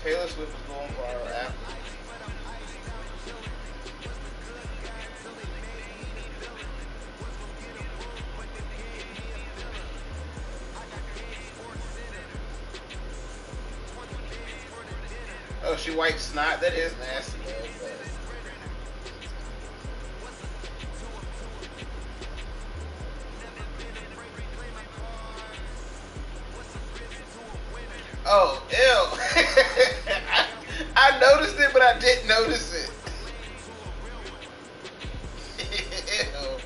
Taylor Swift was going viral after. Oh, she wiped snot? That is nasty, man. Oh, ew. I noticed it, but I didn't notice it. Ew.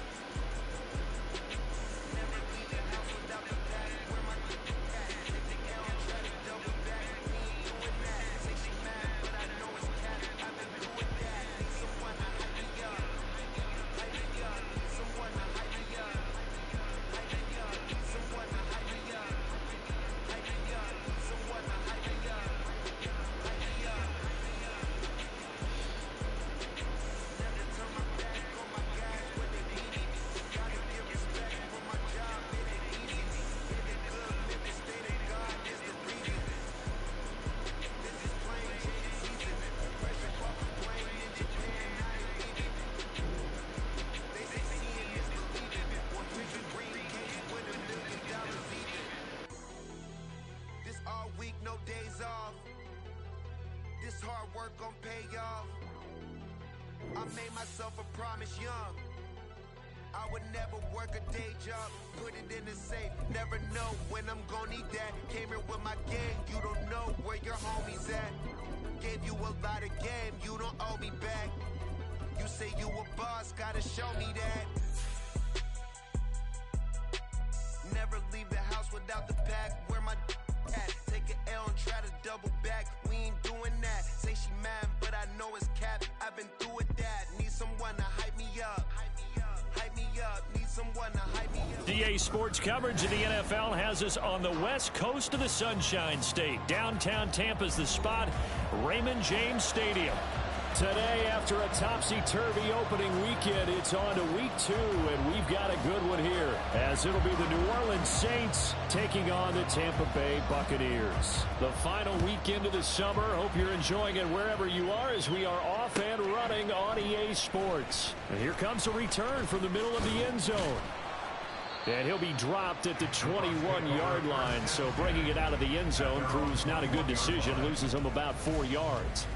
Hard work gon' pay off. I made myself a promise young. I would never work a day job, put it in the safe. Never know when I'm gon' need that. Came here with my gang, you don't know where your homies at. Gave you a lot of game, you don't owe me back. You say you a boss, gotta show me that. Never leave the house without the pack. Where my at? Take an L and try to double back. We ain't doing that. Say she mad, but I know it's cap. I've been through with that. Need someone to hype me up. Hype me up. Need someone to hype me up. DA Sports coverage of the NFL has us on the west coast of the Sunshine State. Downtown Tampa's the spot. Raymond James Stadium. Today, after a topsy-turvy opening weekend, it's on to week 2, and we've got a good one here, as it'll be the New Orleans Saints taking on the Tampa Bay Buccaneers. The final weekend of the summer. Hope you're enjoying it wherever you are, as we are off and running on EA Sports. And here comes a return from the middle of the end zone. And he'll be dropped at the 21-yard line, so bringing it out of the end zone proves not a good decision, loses him about 4 yards.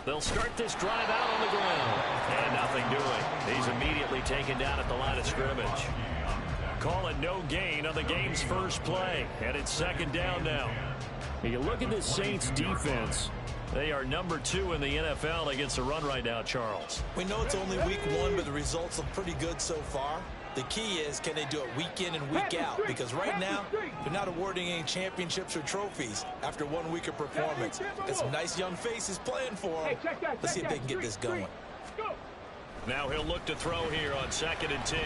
They'll start this drive out on the ground. And nothing doing. He's immediately taken down at the line of scrimmage. Call it no gain on the game's first play. And it's second down now. You look at this Saints defense. They are number 2 in the NFL against the run right now, Charles. We know it's only week 1, but the results look pretty good so far. The key is, can they do it week in and week out? Because right now, they're not awarding any championships or trophies after 1 week of performance. Got some nice young faces playing for them. Let's see if they can get this going. Now he'll look to throw here on 2nd and 10.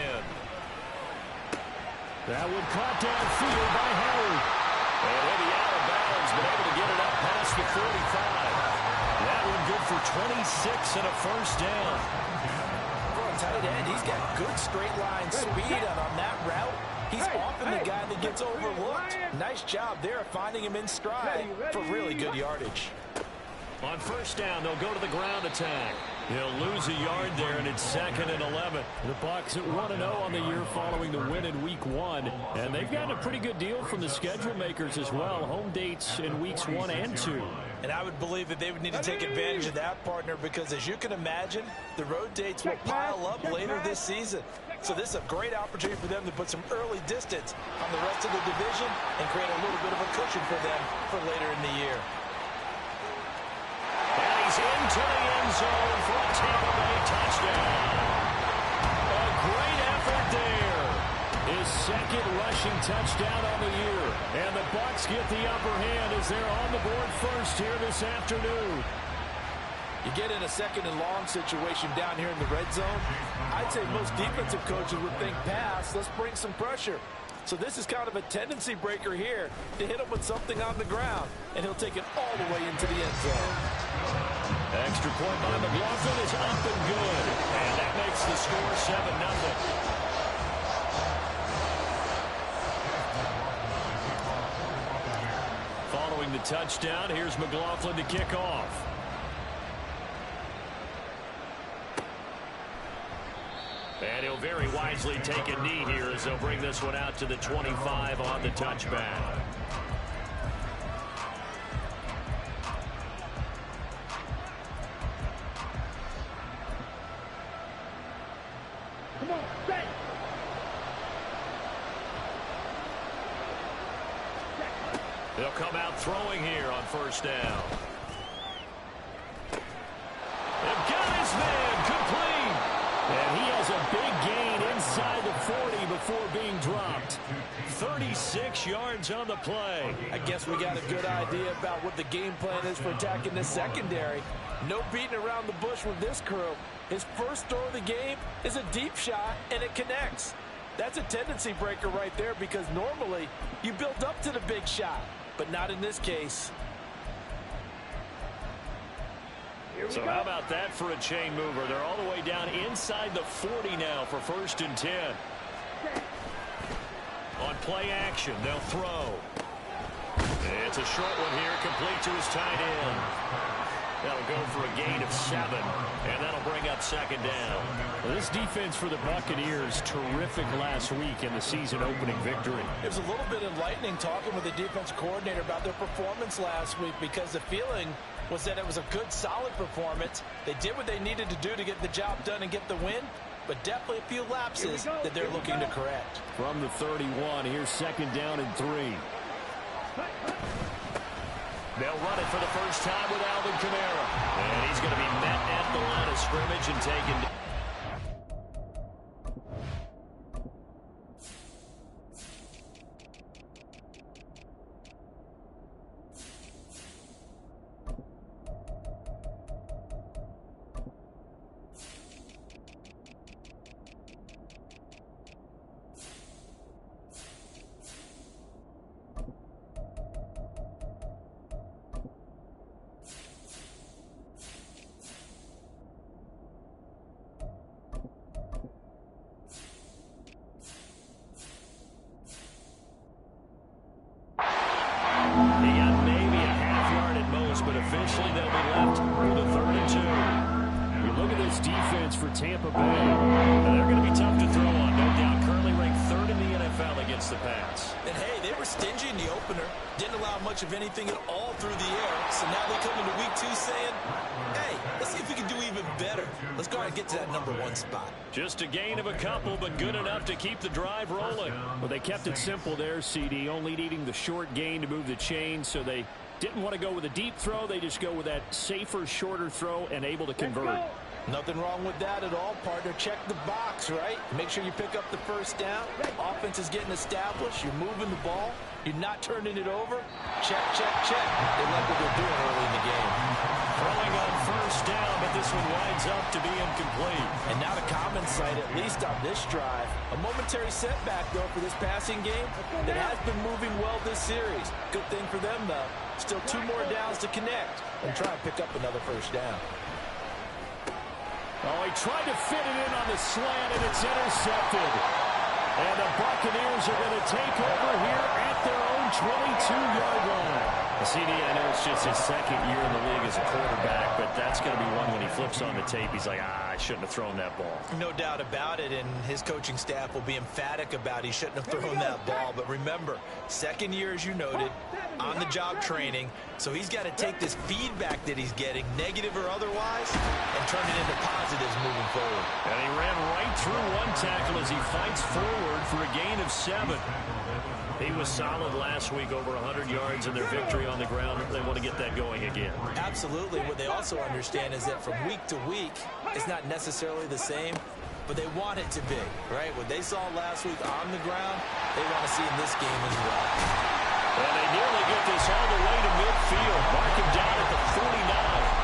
That one caught downfield by Howard. And he'll be out of bounds, but able to get it up past the 45. That one good for 26 and a first down. Tight end, he's got good straight line speed, and on that route, he's often the guy that gets overlooked. Nice job there of finding him in stride for really good yardage. On first down, they'll go to the ground attack. He'll lose a yard there, and it's 2nd and 11. The Bucs at 1-0 on the year following the win in week 1. And they've gotten a pretty good deal from the schedule makers as well. Home dates in weeks 1 and 2. And I would believe that they would need to take advantage of that, partner, because as you can imagine, the road dates will pile up later this season. So this is a great opportunity for them to put some early distance on the rest of the division and create a little bit of a cushion for them for later in the year. And he's into the end zone for a Tampa Bay touchdown. A great effort there. His 2nd rushing touchdown on the year. And the Bucs get the upper hand as they're on the board first here this afternoon. You get in a 2nd and long situation down here in the red zone. I'd say most defensive coaches would think pass, let's bring some pressure. So this is kind of a tendency breaker here to hit him with something on the ground, and he'll take it all the way into the end zone. Extra point by McLaughlin is up and good. And that makes the score 7-0. Following the touchdown, here's McLaughlin to kick off. And he'll very wisely take a knee here as they'll bring this one out to the 25 on the touchback. Come on, set. They'll come out throwing here on first down. They've got his man complete. And he has a big gain inside the 40 before being dropped. 36 yards on the play. I guess we got a good idea about what the game plan is for attacking this secondary. No beating around the bush with this crew. His first throw of the game is a deep shot, and it connects. That's a tendency breaker right there because normally you build up to the big shot, but not in this case. So how about that for a chain mover? They're all the way down inside the 40 now for 1st and 10. On play action, they'll throw. It's a short one here, complete to his tight end. That'll go for a gain of 7, and that'll bring up 2nd down. Well, this defense for the Buccaneers, terrific last week in the season-opening victory. It was a little bit enlightening talking with the defense coordinator about their performance last week because the feeling was that it was a good, solid performance. They did what they needed to do to get the job done and get the win, but definitely a few lapses that they're looking to correct. From the 31, here's 2nd down and 3. They'll run it for the first time with Alvin Kamara. And he's going to be met at the line of scrimmage and taken down. He got maybe a half yard at most, but officially they'll be left with a 3rd and 2. You look at this defense for Tampa Bay. And they're going to be tough to throw on, no doubt. Currently ranked 3rd in the NFL against the pass. And hey, they were stingy in the opener. Didn't allow much of anything at all through the air. So now they come into week 2 saying, hey, let's see if we can do even better. Let's go ahead and get to that #1 spot. Just a gain of a couple, but good enough to keep the drive rolling. Well, they kept it simple there, CD, only needing the short gain to move the chain, so they didn't want to go with a deep throw. They just go with that safer, shorter throw and able to convert. Nothing wrong with that at all, partner. Check the box, right? Make sure you pick up the first down. Offense is getting established. You're moving the ball. You're not turning it over. Check, check, check. They like what they're doing early in the game. Throwing on first down, but this one winds up to be incomplete. And not a common sight, at least on this drive. A momentary setback, though, for this passing game that has been moving well this series. Good thing for them, though. Still 2 more downs to connect and try and pick up another first down. Oh, he tried to fit it in on the slant, and it's intercepted. And the Buccaneers are going to take over here at their own 22-yard line. CD, I know it's just his 2nd year in the league as a quarterback, but that's going to be one when he flips on the tape. He's like, I shouldn't have thrown that ball. No doubt about it, and his coaching staff will be emphatic about he shouldn't have thrown that ball. But remember, 2nd year, as you noted, on-the-job training, so he's got to take this feedback that he's getting, negative or otherwise, and turn it into positives moving forward. And he ran right through one tackle as he fights forward for a gain of 7. He was solid last week, over 100 yards in their victory on the ground. They want to get that going again. Absolutely. What they also understand is that from week to week, it's not necessarily the same, but they want it to be, right? What they saw last week on the ground, they want to see in this game as well. And they nearly get this all the way to midfield. Mark him down at the 49.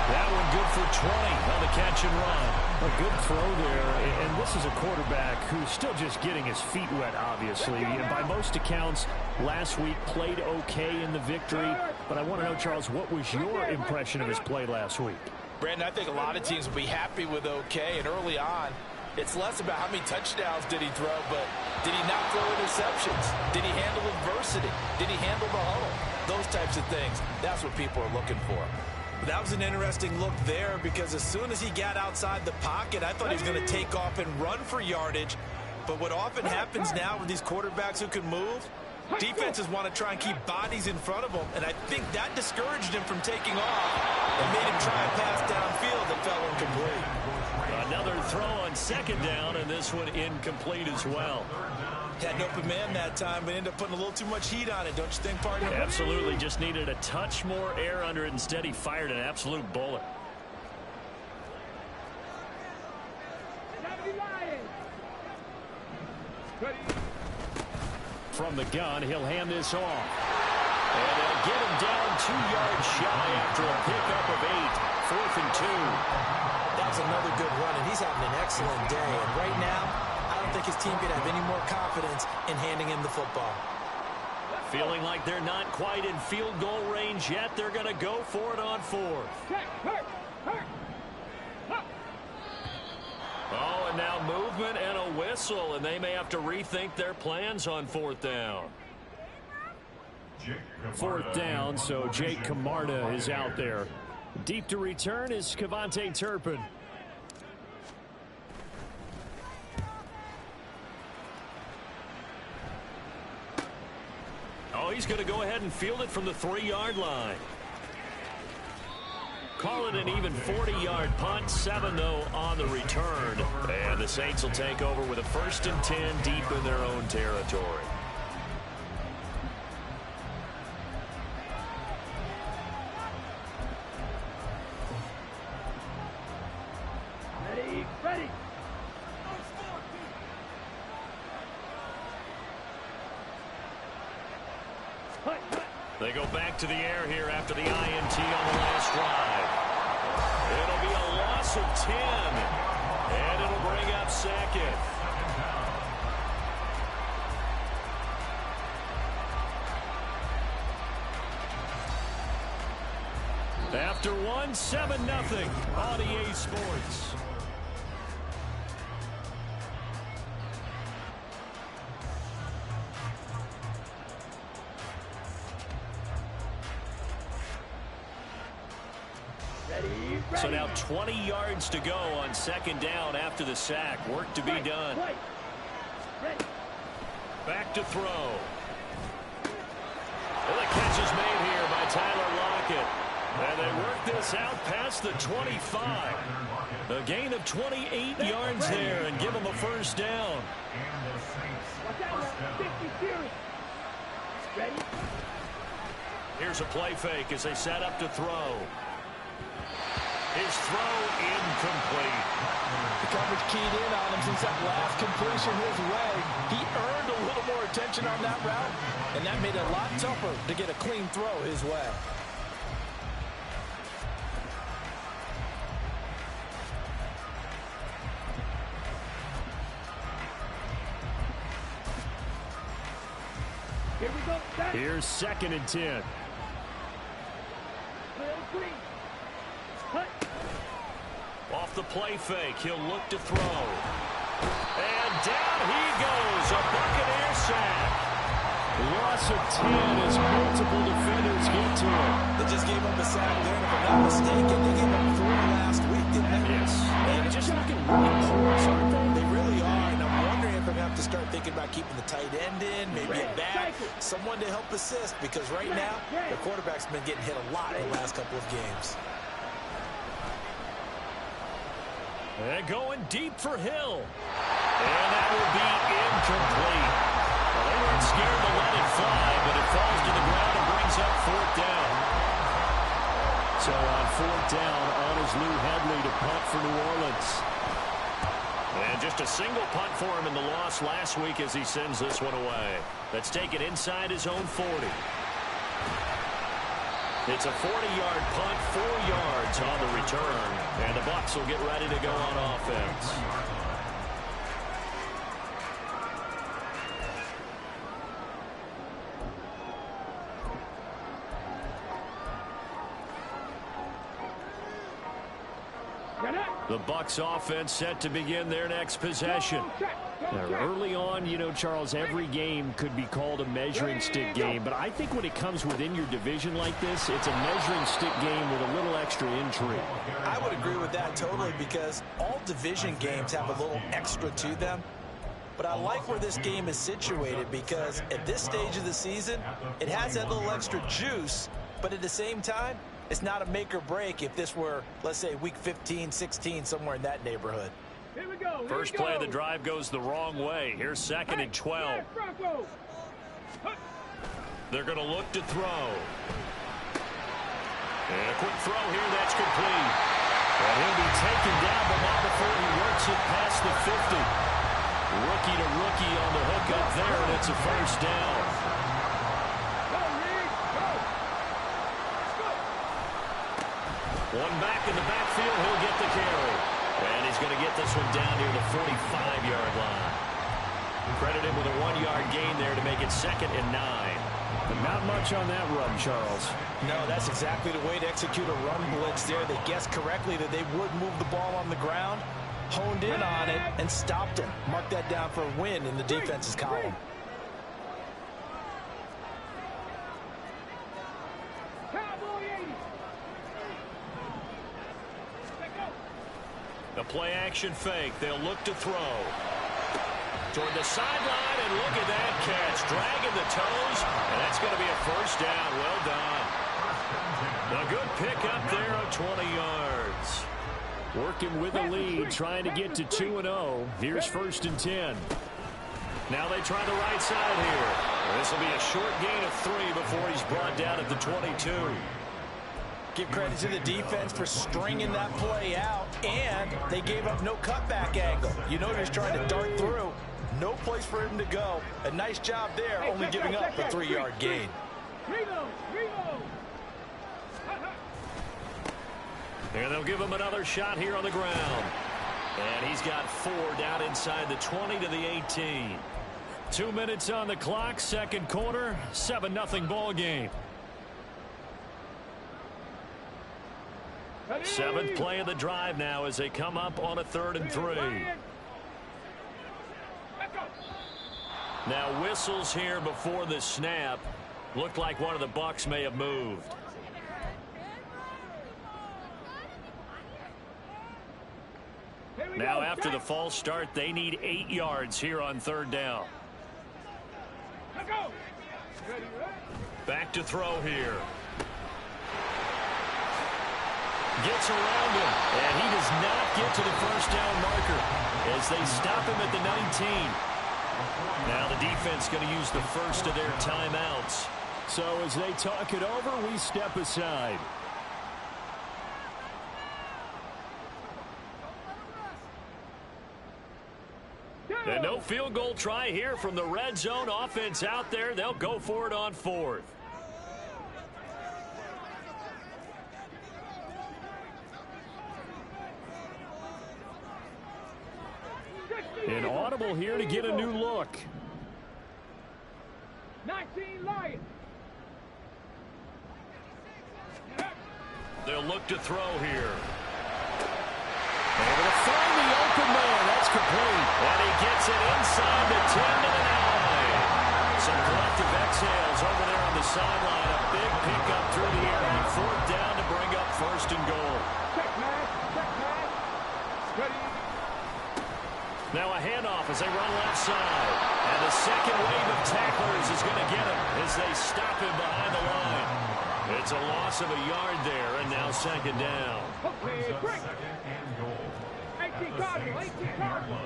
That one good for 20 on the catch and run. A good throw there, and this is a quarterback who's still just getting his feet wet, obviously. And by most accounts, last week played okay in the victory. But I want to know, Charles, what was your impression of his play last week? Brandon, I think a lot of teams will be happy with okay, and early on, it's less about how many touchdowns did he throw, but did he not throw interceptions? Did he handle adversity? Did he handle the huddle? Those types of things, that's what people are looking for. But that was an interesting look there because as soon as he got outside the pocket, I thought he was going to take off and run for yardage. But what often happens now with these quarterbacks who can move, defenses want to try and keep bodies in front of them, and I think that discouraged him from taking off and made him try a pass downfield that fell incomplete. Another throw on second down, and this one incomplete as well. Had an open man that time, but ended up putting a little too much heat on it, don't you think, partner? Absolutely, just needed a touch more air under it. Instead, he fired an absolute bullet. From the gun, he'll hand this off. And they'll get him down 2 yards shy after a pickup of 8. 4th and 2. That was another good run, and he's having an excellent day. And right now, I don't think his team could have any more confidence in handing him the football. Feeling like they're not quite in field goal range yet. They're going to go for it on 4th. Oh, and now movement and a whistle, and they may have to rethink their plans on 4th down. 4th down, so Jake Camarda is out there. Deep to return is Kevontae Turpin. Oh, he's going to go ahead and field it from the 3-yard line. Call it an even 40-yard punt. 7, though, on the return. And the Saints will take over with a 1st and 10 deep in their own territory. Ready. They go back to the air here after the INT on the last drive. It'll be a loss of 10. And it'll bring up 2nd. After 1, 7-0 on EA Sports. So now 20 yards to go on 2nd down after the sack. Work to be done. Back to throw. Well, the catch is made here by Tyler Lockett. And they work this out past the 25. A gain of 28 yards there and give them a 1st down. Here's a play fake as they set up to throw. His throw incomplete. The coverage keyed in on him since that last completion his way. He earned a little more attention on that route, and that made it a lot tougher to get a clean throw his way. Here we go. Here's 2nd and 10. Off the play fake, he'll look to throw. And down he goes, a Buccaneer sack. Loss of 10 as multiple defenders get to him. They just gave up a sack there, and if I'm not mistaken, they gave up 3 last week, didn't they? Yes, and just looking really porous, aren't they? They really are, and I'm wondering if I'm going to have to start thinking about keeping the tight end in, maybe a back, someone to help assist, because right now, the quarterback's been getting hit a lot in the last couple of games. And going deep for Hill. And that will be incomplete. Well, they weren't scared to let it fly, but it falls to the ground and brings up 4th down. So on 4th down, on is Lou Hedley to punt for New Orleans. And just a single punt for him in the loss last week as he sends this one away. Let's take it inside his own 40. It's a 40-yard punt, 4 yards on the return, and the Bucs will get ready to go on offense. The Bucs offense set to begin their next possession. Now, early on, you know, Charles, every game could be called a measuring stick game, but I think when it comes within your division like this, it's a measuring stick game with a little extra intrigue. I would agree with that totally, because all division games have a little extra to them. But I like where this game is situated, because at this stage of the season, it has that little extra juice, but at the same time, it's not a make or break if this were, let's say, week 15, 16, somewhere in that neighborhood. Here we go. First play of the drive goes the wrong way. Here's 2nd and 12. They're going to look to throw. And a quick throw here, that's complete. And he'll be taken down, but not before he works it past the 50. Rookie to rookie on the hook up there, and it's a first down. One back in the backfield, he'll get the carry. And he's going to get this one down near the 45-yard line. Credit him with a 1-yard gain there to make it 2nd and 9. But not much on that run, Charles. No, that's exactly the way to execute a run blitz there. They guessed correctly that they would move the ball on the ground, honed in on it, and stopped him. Mark that down for a win in the defense's column. The play-action fake. They'll look to throw. Toward the sideline, and look at that catch. Dragging the toes, and that's going to be a first down. Well done. A good pick up there of 20 yards. Working with a lead, trying to get to 2-0. Here's 1st and 10. Now they try the right side here. This will be a short gain of 3 before he's brought down at the 22. Give credit to the defense for stringing that play out, and they gave up no cutback angle. You know he's trying to dart through. No place for him to go. A nice job there, only giving up a 3-yard gain. And they'll give him another shot here on the ground. And he's got 4 down inside the 20 to the 18. 2 minutes on the clock, 2nd quarter, 7-0 ball game. 7th play of the drive now as they come up on a 3rd and 3. Now whistles here before the snap. Looked like one of the Bucs may have moved. Now after the false start, they need 8 yards here on 3rd down. Back to throw here. Gets around him, and he does not get to the first down marker as they stop him at the 19. Now the defense going to use the first of their timeouts. So as they talk it over, we step aside. And no field goal try here from the red zone offense out there. They'll go for it on 4th. An audible here to get a new look. 19 Lions. They'll look to throw here. Able to find the open man. That's complete. And he gets it inside the 10 to the 9. Some collective exhales over there on the sideline. A big pickup through the air on 4th down to bring up 1st and goal. Check man. Ready. Now a handoff as they run left side. And the second wave of tacklers is going to get him as they stop him behind the line. It's a loss of a yard there, and now 2nd down. Okay, break. 18 Cardinals, 18 Cardinals.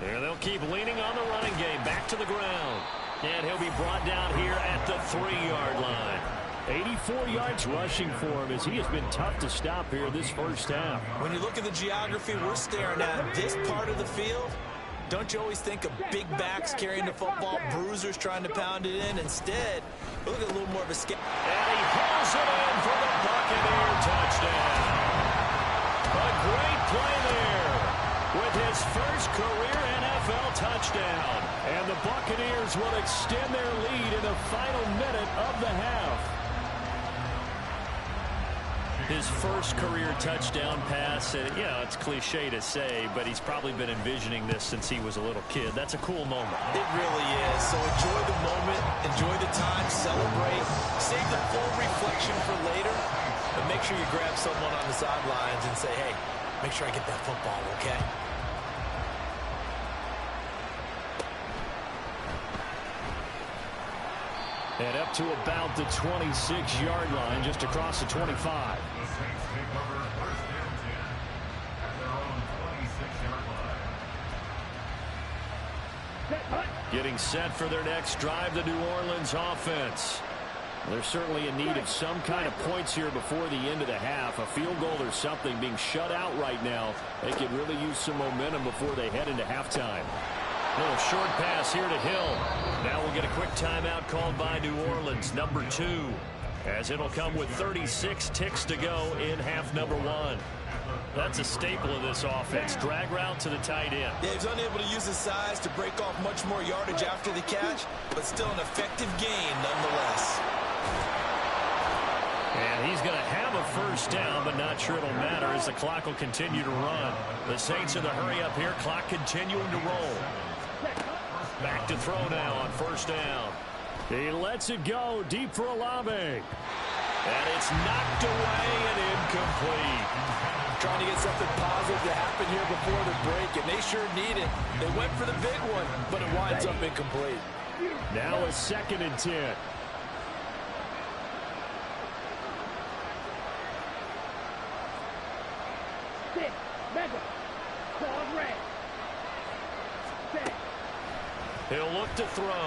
There they'll keep leaning on the running game. Back to the ground. And he'll be brought down here at the 3-yard line. 84 yards rushing for him as he has been tough to stop here this first half. When you look at the geography we're staring at, this part of the field, Don't you always think of big backs carrying the football, bruisers trying to pound it in? Instead, look at a little more of a scale. And he hauls it in for the Buccaneer touchdown. A great play there with his first career NFL touchdown. And the Buccaneers will extend their lead in the final minute of the half. His first career touchdown pass, and, you know, it's cliche to say, but he's probably been envisioning this since he was a little kid. That's a cool moment. It really is. So enjoy the moment, enjoy the time, celebrate, save the full reflection for later, but make sure you grab someone on the sidelines and say, hey, make sure I get that football, okay? And up to about the 26-yard line, just across the 25. Getting set for their next drive, the New Orleans offense. They're certainly in need of some kind of points here before the end of the half. A field goal or something, being shut out right now. They could really use some momentum before they head into halftime. Little short pass here to Hill. Now we'll get a quick timeout called by New Orleans, number 2, as it'll come with 36 ticks to go in half number 1. That's a staple of this offense. Drag route to the tight end. Yeah, he's unable to use his size to break off much more yardage after the catch, but still an effective gain nonetheless. And he's going to have a first down, but not sure it'll matter as the clock will continue to run. The Saints in the hurry up here, clock continuing to roll. Back to throw now on first down. He lets it go deep for Olave. And it's knocked away and incomplete. Trying to get something positive to happen here before the break, and they sure need it. They went for the big one, but it winds up incomplete. Now a 2nd and 10. He'll look to throw.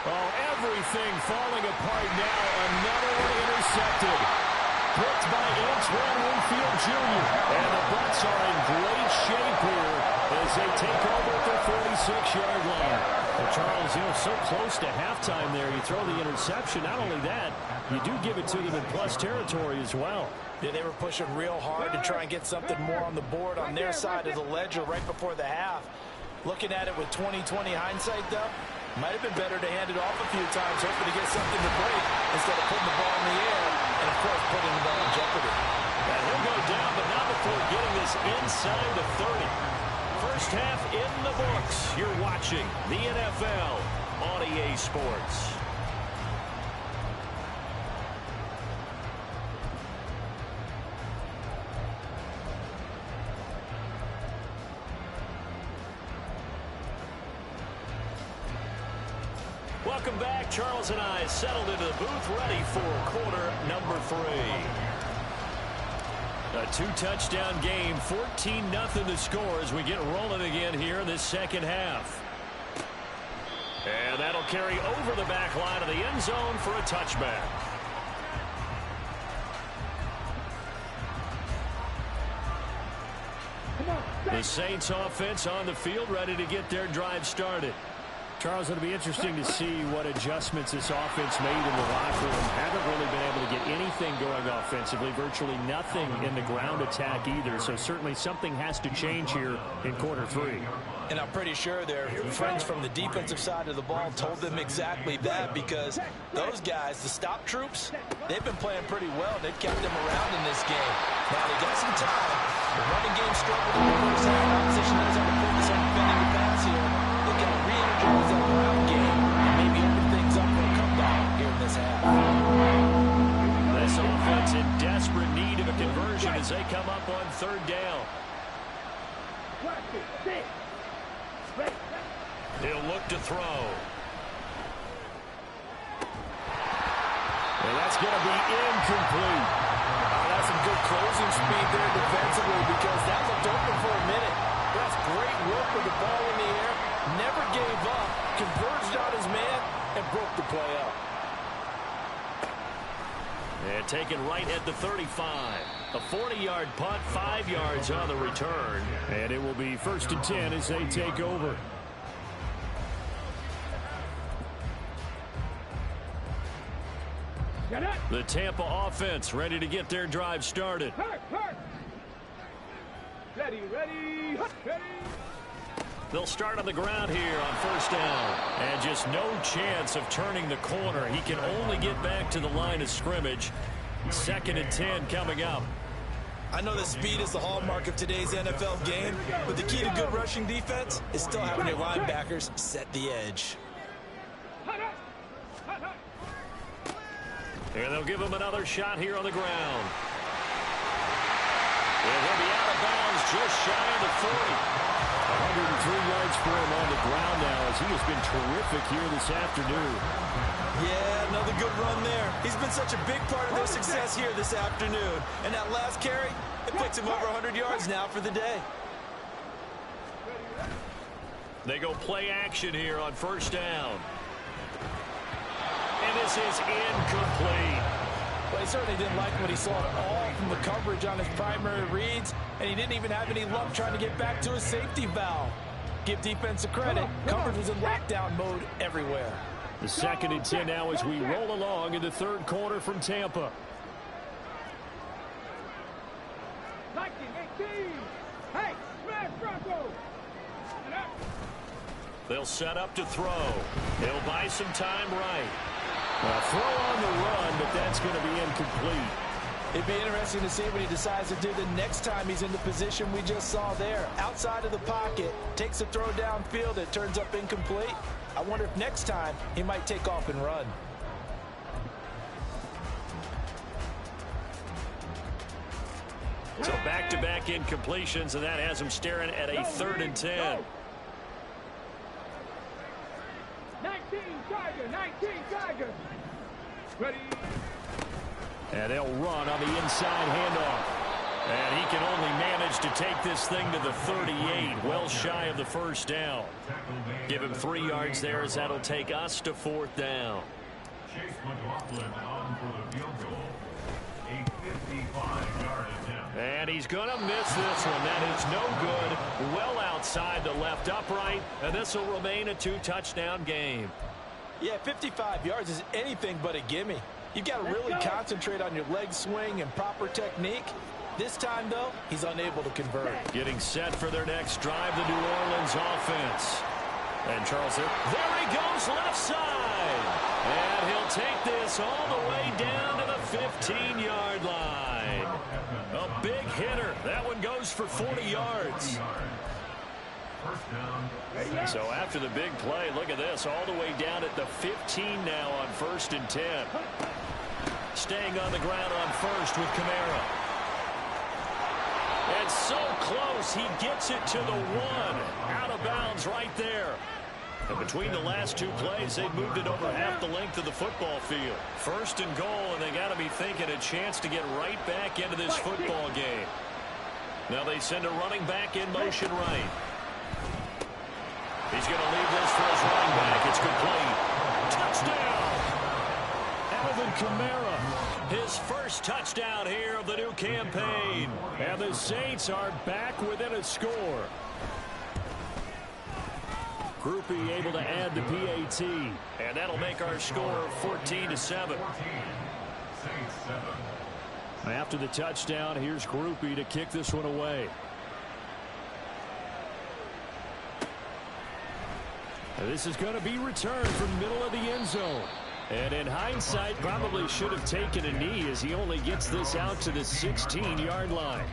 Oh, everything falling apart now. Another one intercepted. Blitzed by Antoine Winfield Jr. And the Bucs are in great shape here as they take over at the 46-yard line. Well, Charles, you know, so close to halftime there. You throw the interception. Not only that, you do give it to them in plus territory as well. Yeah, they were pushing real hard to try and get something more on the board on their side of the ledger right before the half. Looking at it with 20/20 hindsight, though, might have been better to hand it off a few times, hoping to get something to break instead of putting the ball in the air and, of course, putting the ball in jeopardy. And he'll go down, but not before getting this inside the 30. First half in the books. You're watching the NFL on EA Sports. Welcome back. Charles and I settled into the booth, ready for quarter number 3. A 2-touchdown game, 14-0 the score as we get rolling again here in this second half. And that'll carry over the back line of the end zone for a touchback. The Saints offense on the field, ready to get their drive started. Charles, it'll be interesting to see what adjustments this offense made in the locker room. Haven't really been able to get anything going offensively, virtually nothing in the ground attack either. So certainly something has to change here in quarter 3. And I'm pretty sure their friends from the defensive side of the ball told them exactly that, because those guys, the stop troops, they've been playing pretty well. They've kept them around in this game. Now they got some time. The running game struggled in the first half. Opposition knows how to focus on defending the pass here. They got to re-energize that ground game and maybe open things up for a comeback here in this half. This offense in desperate need of a conversion as they come up on 3rd down. He'll look to throw. And that's going to be incomplete. That's some good closing speed there defensively, because that looked open for a minute. That's great work with the ball in the air. Never gave up, converged on his man, and broke the play up. And taken right at the 35. A 40-yard punt, 5 yards on the return. And it will be 1st and 10 as they take over. The Tampa offense ready to get their drive started. Ready, ready, ready. They'll start on the ground here on 1st down. And just no chance of turning the corner. He can only get back to the line of scrimmage. 2nd and 10 coming up. I know that speed is the hallmark of today's NFL game, but the key to good rushing defense is still having your linebackers set the edge. And they'll give him another shot here on the ground. And he'll be out of bounds just shy of the 40. 103 yards for him on the ground now as he has been terrific here this afternoon. Yeah, another good run there. He's been such a big part of their success here this afternoon. And that last carry, it puts him over 100 yards now for the day. They go play action here on 1st down. And this is incomplete. Well, he certainly didn't like what he saw at all from the coverage on his primary reads, and he didn't even have any luck trying to get back to his safety valve. Give defense a credit. Coverage was in lockdown mode everywhere. The 2nd and 10 now as we roll along in the 3rd quarter from Tampa. 19-18. Hey, smash Bronco. They'll set up to throw. They'll buy some time right. Throw on the run, but that's going to be incomplete. It'd be interesting to see what he decides to do the next time he's in the position we just saw there. Outside of the pocket, takes a throw downfield, it turns up incomplete. I wonder if next time he might take off and run. So back-to-back incompletions, and that has him staring at a 3rd and 10. 19 Tiger. Ready. And they'll run on the inside handoff. And he can only manage to take this thing to the 38, well shy of the 1st down. Give him 3 yards there as that'll take us to 4th down. Chase McLaughlin on for the field goal. A 55-yard attempt. And he's going to miss this one. That is no good. Well outside the left upright. And this will remain a 2-touchdown game. Yeah, 55 yards is anything but a gimme. You've got to really concentrate on your leg swing and proper technique. This time, though, he's unable to convert. Getting set for their next drive, the New Orleans offense. And Charles, there he goes left side. And he'll take this all the way down to the 15-yard line. A big hitter. That one goes for 40 yards. So after the big play, look at this, all the way down at the 15 now on 1st and 10. Staying on the ground on 1st with Kamara. And so close, he gets it to the 1. Out of bounds right there. And between the last 2 plays, they've moved it over half the length of the football field. 1st and goal, and they got to be thinking a chance to get right back into this football game. Now they send a running back in motion right. He's going to leave this for his running back. It's complete. Touchdown! Alvin Kamara. His first touchdown here of the new campaign. And the Saints are back within a score. Groupie able to add the PAT. And that'll make our score 14-7. After the touchdown, here's Groupie to kick this one away. This is going to be returned from middle of the end zone. And in hindsight, probably should have taken a knee as he only gets this out to the 16-yard line.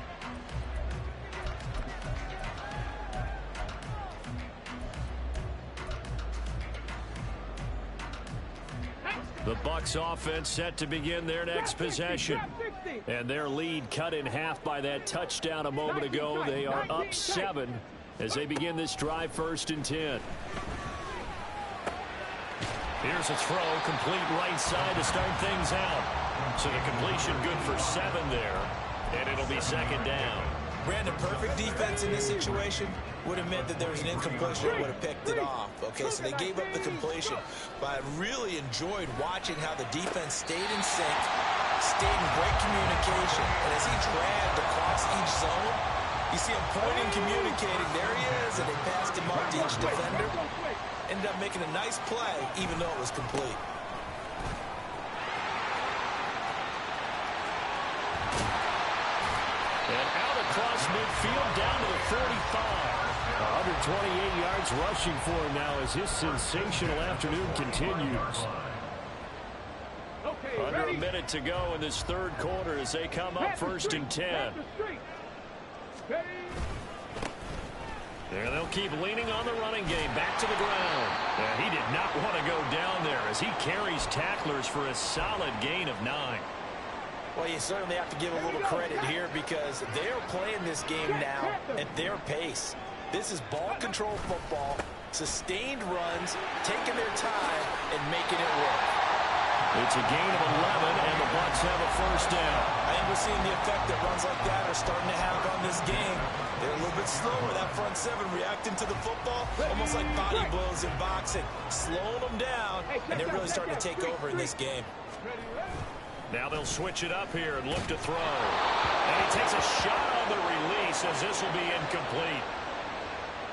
The Bucs offense set to begin their next possession. And their lead cut in half by that touchdown a moment ago. They are up 7 as they begin this drive 1st and 10. Here's a throw, complete right side to start things out. So the completion good for 7 there. And it'll be 2nd down. Brandon, perfect defense in this situation would have meant that there was an incompletion that would have picked it off. Okay, so they gave up the completion. But I really enjoyed watching how the defense stayed in sync, stayed in great communication. And as he dragged across each zone, you see him pointing, communicating. There he is, and they passed him up to each defender. Ended up making a nice play, even though it was complete. And out across midfield, down to the 45. 128 yards rushing for him now as his sensational afternoon continues. Under a minute to go in this third quarter as they come up first and 10. There they'll keep leaning on the running game. Back to the ground. And he did not want to go down there as he carries tacklers for a solid gain of 9. Well, you certainly have to give a little credit here because they are playing this game now at their pace. This is ball control football, sustained runs, taking their time, and making it work. It's a gain of 11, and the Bucs have a first down. I think we're seeing the effect that runs like that are starting to have on this game. They're a little bit slower, that front seven reacting to the football, almost like body blows in boxing, slowing them down, and they're really starting to take over in this game. Now they'll switch it up here and look to throw. And he takes a shot on the release as this will be incomplete.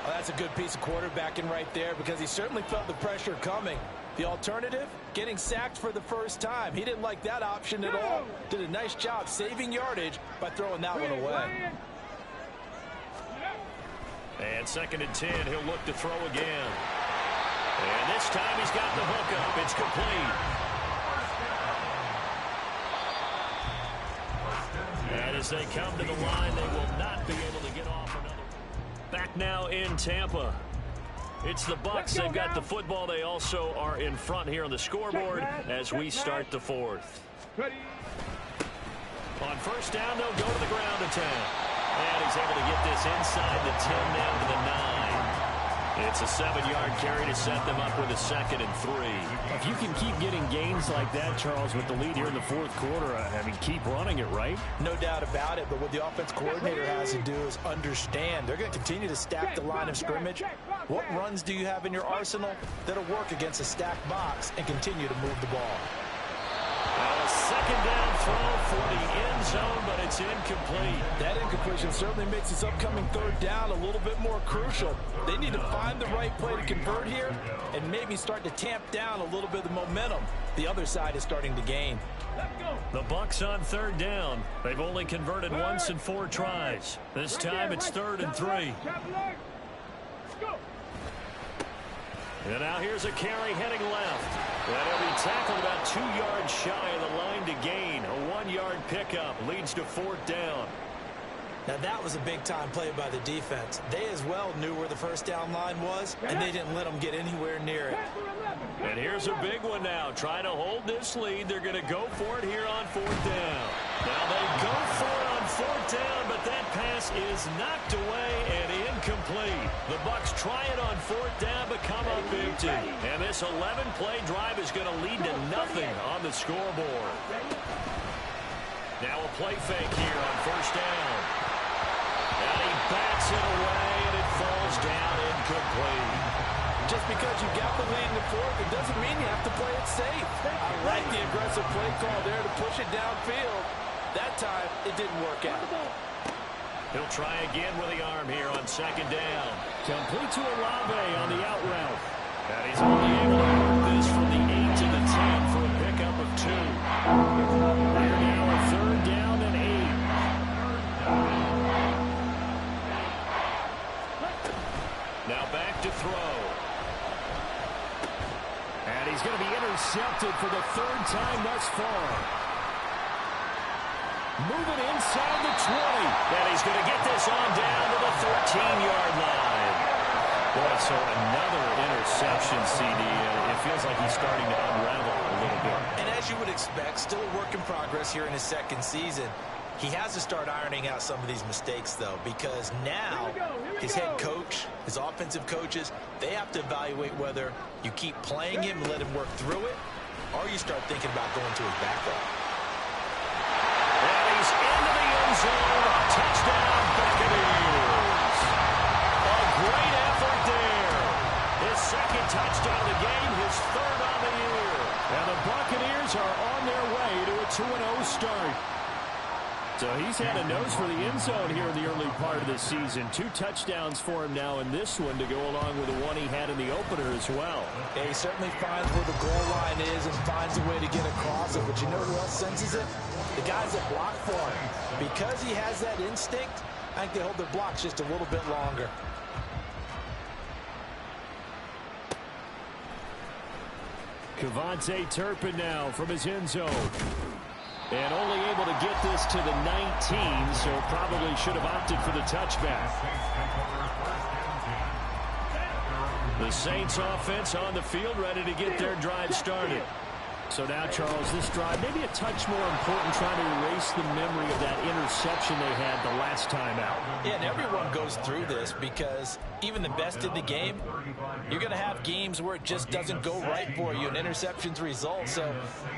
Well, that's a good piece of quarterbacking right there because he certainly felt the pressure coming. The alternative, getting sacked for the first time. He didn't like that option at all. Did a nice job saving yardage by throwing that one away. And second and 10, he'll look to throw again. And this time he's got the hook up. It's complete. And as they come to the line, they will not be able to get off another. Back now in Tampa. It's the Bucs. They've got the football. They also are in front here on the scoreboard as we start the fourth. On first down, they'll go to the ground attack. And he's able to get this inside the 10 down to the 9. It's a 7-yard carry to set them up with a second and 3. If you can keep getting gains like that, Charles, with the lead here in the fourth quarter, I mean, keep running it, right? No doubt about it, but what the offense coordinator has to do is understand. They're going to continue to stack the line of scrimmage. What runs do you have in your arsenal that'll work against a stacked box and continue to move the ball? A second down throw for the end zone, but it's incomplete. That incompletion certainly makes this upcoming third down a little bit more crucial. They need to find the right play to convert here and maybe start to tamp down a little bit of the momentum the other side is starting to gain. The Bucs on third down. They've only converted once in 4 tries. This time it's 3rd and 3. And now here's a carry heading left. And he'll be tackled about 2 yards shy of the line to gain. A 1-yard pickup leads to 4th down. Now that was a big-time play by the defense. They as well knew where the first down line was, and they didn't let them get anywhere near it. And here's a big one now. Trying to hold this lead. They're going to go for it here on 4th down. Now they go for it on 4th down, but that pass is knocked away and incomplete. The Bucs try it on 4th down, but come up empty. And this 11-play drive is going to lead to nothing on the scoreboard. Now a play fake here on first down. And he bats it away, and it falls down incomplete. Just because you got the lead in the fourth, it doesn't mean you have to play it safe. I like the aggressive play call there to push it downfield. That time, it didn't work out. He'll try again with the arm here on second down. Complete to Olave on the out route. And he's only able to move this from the 8 to the 10 for a pickup of 2. Here now a 3rd down and 8. Now back to throw. And he's going to be intercepted for the 3rd time thus far. Moving inside the 20. And he's going to get this on down to the 13-yard line. Boy, so another interception, CD. It feels like he's starting to unravel a little bit. And as you would expect, still a work in progress here in his second season. He has to start ironing out some of these mistakes, though, because now his head coach, his offensive coaches, they have to evaluate whether you keep playing him and let him work through it, or you start thinking about going to his backup. And he's into the end zone. Touchdown, Buccaneers. A great effort there. His second touchdown of the game, his 3rd on the year. And the Buccaneers are on their way to a 2-0 start. So he's had a nose for the end zone here in the early part of the season. 2 touchdowns for him now in this one to go along with the one he had in the opener as well. Yeah, he certainly finds where the goal line is and finds a way to get across it. But you know who else senses it? The guys that block for him. Because he has that instinct, I think they hold their blocks just a little bit longer. Kevontae Turpin now from his end zone. And only able to get this to the 19, so probably should have opted for the touchback. The Saints offense on the field, ready to get their drive started. So now, Charles, this drive maybe a touch more important, trying to erase the memory of that interception they had the last time out. Yeah, and everyone goes through this because even the best in the game, you're going to have games where it just doesn't go right for you and interceptions result. So,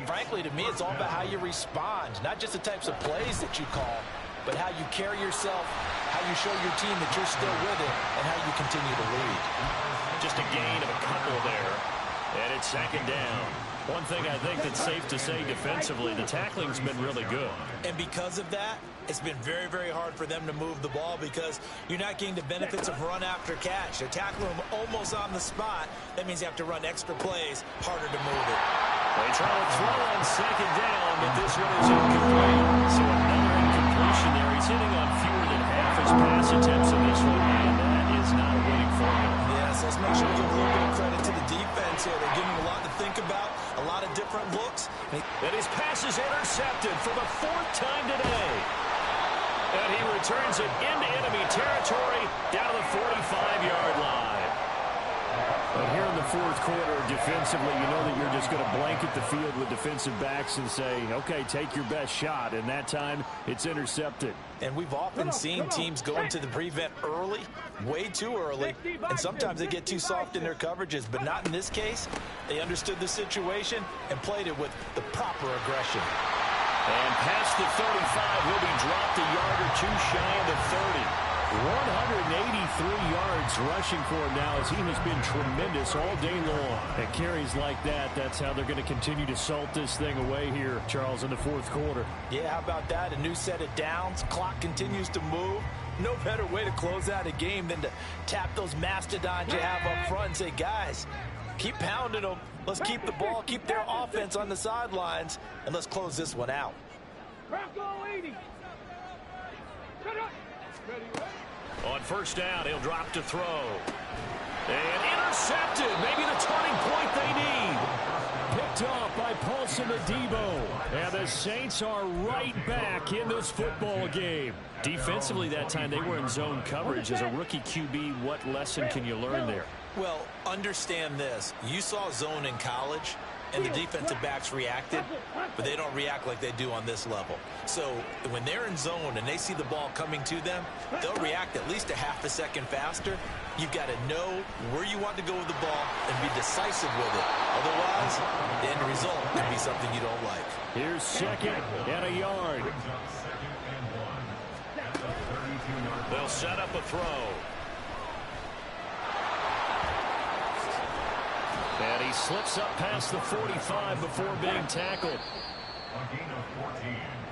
frankly, to me, it's all about how you respond, not just the types of plays that you call, but how you carry yourself, how you show your team that you're still with it, and how you continue to lead. Just a gain of a couple there, and it's second down. One thing I think that's safe to say defensively, the tackling's been really good. And because of that, it's been very, very hard for them to move the ball because you're not getting the benefits of run after catch. They're tackling them almost on the spot. That means you have to run extra plays, harder to move it. They try to throw on second down, but this one is incomplete. So another incompletion there. He's hitting on fewer than half his pass attempts in this one, and that is not a winning formula. Yes, let's make sure we give a little bit of credit to the defense here. They're giving him a lot to think about, a lot of different looks. And his pass is intercepted for the 4th time today. And he returns it into enemy territory down to the 45-yard line. But here in the 4th quarter, defensively, you know that you're just going to blanket the field with defensive backs and say, okay, take your best shot. And that time, it's intercepted. And we've often seen teams go into the prevent early, way too early, and sometimes they get too soft in their coverages. But not in this case. They understood the situation and played it with the proper aggression. And past the 35, he'll be dropped a yard or two shy of the 30. 183 yards rushing for him now as he has been tremendous all day long. At carries like that, that's how they're going to continue to salt this thing away here, Charles, in the 4th quarter. Yeah, how about that? A new set of downs. Clock continues to move. No better way to close out a game than to tap those mastodons you have up front and say, guys, keep pounding them. Let's keep the ball, keep their offense on the sidelines, and let's close this one out. Bronco 80. On first down, he'll drop to throw. And intercepted. Maybe the turning point they need. Picked off by Paulson Adebo. And the Saints are right back in this football game. Defensively that time, they were in zone coverage. As a rookie QB, what lesson can you learn there? Well, understand this. You saw zone in college, and the defensive backs reacted, but they don't react like they do on this level. So when they're in zone and they see the ball coming to them, they'll react at least a half a second faster. You've got to know where you want to go with the ball and be decisive with it. Otherwise, the end result could be something you don't like. Here's second and a yard. They'll set up a throw. And he slips up past the 45 before being tackled.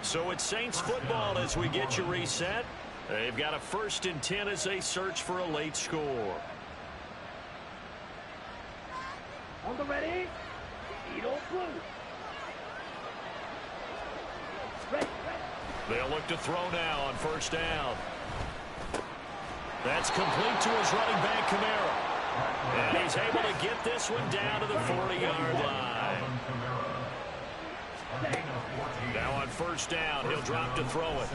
So it's Saints football as we get you reset. They've got a 1st and 10 as they search for a late score. On the ready. Edo blue. Ready. They'll look to throw now on first down. That's complete to his running back, Kamara. And he's able to get this one down to the 40-yard line. Now on first down, he'll drop to throw it.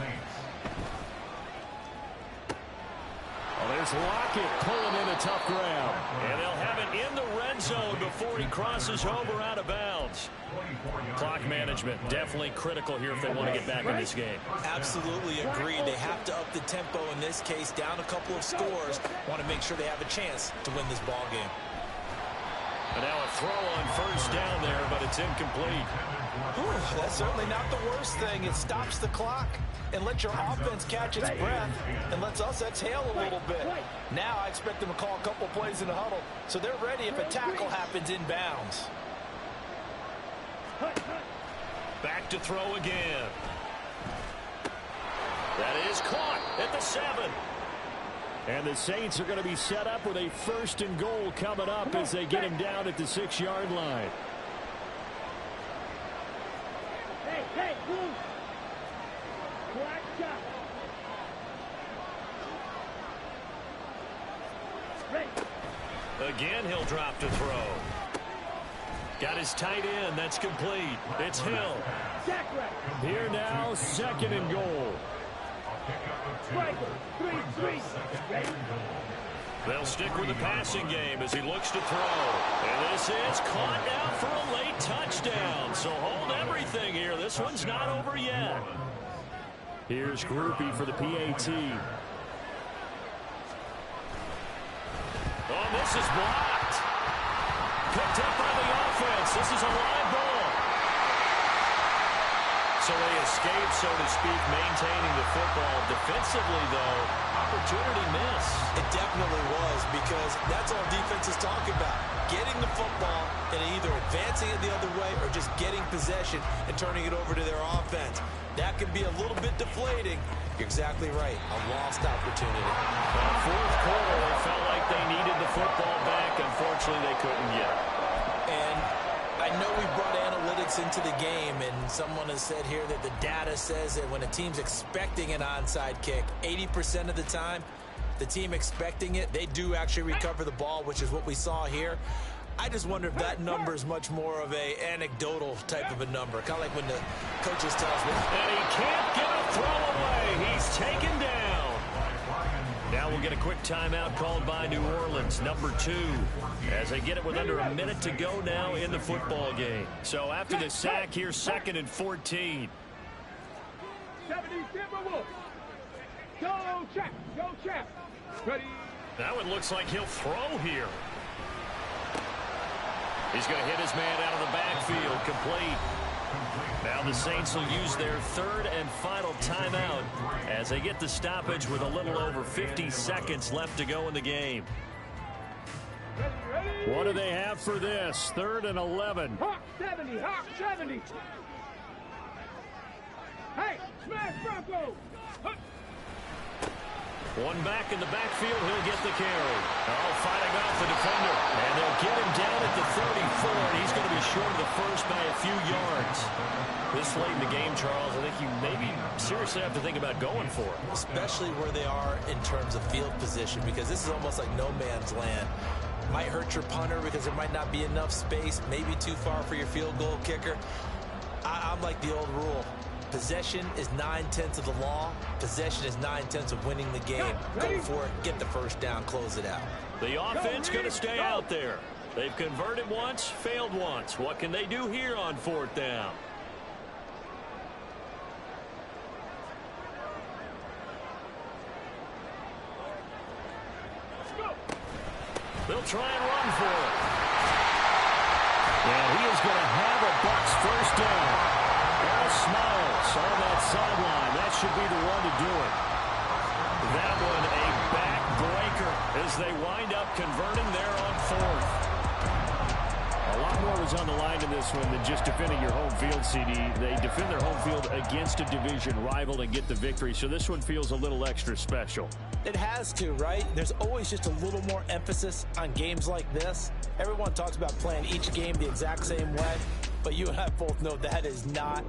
Well, there's Lockett pulling in a tough ground. And they'll have it in the red zone before he crosses over out of bounds. Clock management definitely critical here if they want to get back in this game. Absolutely agreed. They have to up the tempo in this case, down a couple of scores. Want to make sure they have a chance to win this ball game. And now a throw on first down there, but it's incomplete. Whew, that's certainly not the worst thing. It stops the clock and lets your offense catch its breath and lets us exhale a little bit. Now I expect them to call a couple plays in the huddle so they're ready if a tackle happens inbounds. Back to throw again. It's caught at the 7. And the Saints are going to be set up with a 1st and goal coming up as they get him down at the 6-yard line. Hey, move. Black shot. Ready. Again, he'll drop to throw. Got his tight end. That's complete. It's Hill. Here now, 2nd and goal. They'll stick with the passing game as he looks to throw. And this is caught now for a late touchdown. So hold everything here. This one's not over yet. Here's Groupie for the PAT. Oh, this is blocked. Picked up by the offense. This is a live ball. So they escape, so to speak, maintaining the football. Defensively, though, opportunity miss. It definitely was, because that's all defense is talking about. Getting the football and either advancing it the other way or just getting possession and turning it over to their offense. That can be a little bit deflating. You're exactly right. A lost opportunity. Fourth quarter, they felt like they needed the football back. Unfortunately, they couldn't get it. And I know we brought analytics into the game, and someone has said here that the data says that when a team's expecting an onside kick, 80% of the time, the team expecting it, they do actually recover the ball, which is what we saw here. I just wonder if that number is much more of a anecdotal type of a number, kind of like when the coaches tell us. And he can't get a throw away. He's taken down. Now we'll get a quick timeout called by New Orleans, number 2, as they get it with under a minute to go now in the football game. So after the sack, here's 2nd and 14. 70 Timberwolves. Go, Chap. Go, Chap. Ready. Now it looks like he'll throw here. He's going to hit his man out of the backfield, complete. Now the Saints will use their 3rd and final timeout as they get the stoppage with a little over 50 seconds left to go in the game. What do they have for this? 3rd and 11. Hawk 70. Hawk 70. Hey, smash Bronco. One back in the backfield, he'll get the carry. Oh, fighting off the defender. And they'll get him down at the 34, and he's going to be short of the first by a few yards. This late in the game, Charles, I think you maybe seriously have to think about going for it. Especially where they are in terms of field position, because this is almost like no man's land. Might hurt your punter because there might not be enough space, maybe too far for your field goal kicker. I'm like the old rule. Possession is 9/10 of the law. Possession is 9/10 of winning the game. Go for it. Get the first down. Close it out. The offense going to stay out there. They've converted once, failed once. What can they do here on 4th down? They'll try and run for it. And he is going to have a Bucs first down. All Smiles on that sideline. That should be the one to do it. That one a backbreaker as they wind up converting there on 4th. A lot more was on the line in this one than just defending your home field, CD. They defend their home field against a division rival and get the victory, so this one feels a little extra special. It has to, right? There's always just a little more emphasis on games like this. Everyone talks about playing each game the exact same way, but you and I both know that is not